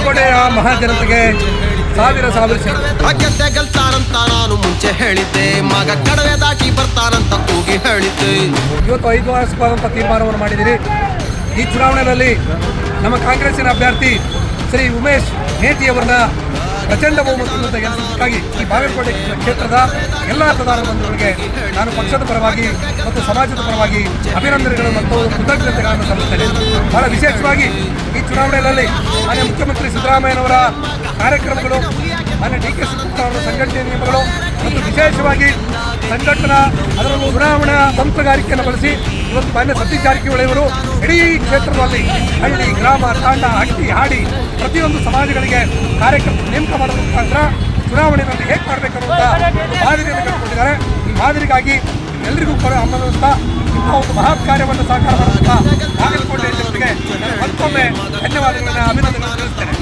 ಬಾಗಲಕೋಟೆಯ ಮಹಾಜನತೆಗೆ ಸಾವಿರ ಗೆದ್ದೆ ಗೆಲ್ತಾರಂತ ನಾನು ಮುಂಚೆ ಹೇಳಿದ್ದೆ, ಮಗ ಕಡವೆ ದಾಟಿ ಬರ್ತಾರಂತ ಕೂಗಿ ಹೇಳಿದ್ದೆ. ಇವತ್ತು 5 ವರ್ಷವಾದಂಥ ತೀರ್ಮಾನವನ್ನು ಮಾಡಿದ್ದೀರಿ. ಈ ಚುನಾವಣೆಯಲ್ಲಿ ನಮ್ಮ ಕಾಂಗ್ರೆಸ್ಸಿನ ಅಭ್ಯರ್ಥಿ ಶ್ರೀ ಉಮೇಶ್ ಮೇಟಿಯವರನ್ನ ಪ್ರಚಂಡ ಬಹುಮತದಿಂದ ಗೆಲ್ಲಿಸೋದಕ್ಕಾಗಿ ಈ ಬಾಗಲಕೋಟೆ ಕ್ಷೇತ್ರದ ಎಲ್ಲ ಮತದಾರ ಬಂಧುಗಳಿಗೆ ನಾನು ಪಕ್ಷದ ಪರವಾಗಿ ಮತ್ತು ಸಮಾಜದ ಪರವಾಗಿ ಅಭಿನಂದನೆಗಳು ಮತ್ತು ಕೃತಜ್ಞತೆಗಳನ್ನು ಸಲ್ಲಿಸುತ್ತೇನೆ. ಬಹಳ ವಿಶೇಷವಾಗಿ ಈ ಚುನಾವಣೆಯಲ್ಲಿ ಮಾನ್ಯ ಮುಖ್ಯಮಂತ್ರಿ ಸಿದ್ದರಾಮಯ್ಯನವರ ಕಾರ್ಯಕ್ರಮಗಳು, ಮಾನ್ಯ ಡಿ ಕೆ ಶಿವಕುಮಾರ್ ಅವರ ಸಂಘಟನೆ ನಿಯಮಗಳು ಮತ್ತು ವಿಶೇಷವಾಗಿ ಸಂಘಟನಾ ಅದರಲ್ಲೂ ಚುನಾವಣಾ ತಂತ್ರಗಾರಿಕೆಯನ್ನು ಬಳಸಿ ಇವತ್ತು ಮಾನ್ಯ ಸತೀಶ್ ಜಾರಕಿಹೊಳಿ ಅವರು ಇಡೀ ಕ್ಷೇತ್ರದಲ್ಲಿ ಹಳ್ಳಿ, ಗ್ರಾಮ, ತಾಂಡ, ಹಟ್ಟಿ, ಹಾಡಿ ಪ್ರತಿಯೊಂದು ಸಮಾಜಗಳಿಗೆ ಕಾರ್ಯಕ್ರಮ ನೇಮಕ ಮಾಡೋದ್ರ ಮುಖಾಂತರ ಚುನಾವಣೆಯಲ್ಲಿ ಹೇಗೆ ಮಾಡಬೇಕನ್ನುವಂಥ ಮಾದರಿಯನ್ನು ಕಂಡುಕೊಂಡಿದ್ದಾರೆ. ಈ ಮಾದರಿಗಾಗಿ ಎಲ್ಲರಿಗೂ ಅಮ್ಮನುತ್ತಾ ಇಂಥ ಒಂದು ಮಹತ್ ಕಾರ್ಯವನ್ನು ಸಾಕಾರ ಮಾಡುವಂಥ ಬಾಗಲಕೋಟೆ ಜನತೆಗೆ ಮತ್ತೊಮ್ಮೆ ಧನ್ಯವಾದಗಳನ್ನು, ಅಭಿನಂದನೆಗಳನ್ನು ತಿಳಿಸ್ತೇನೆ.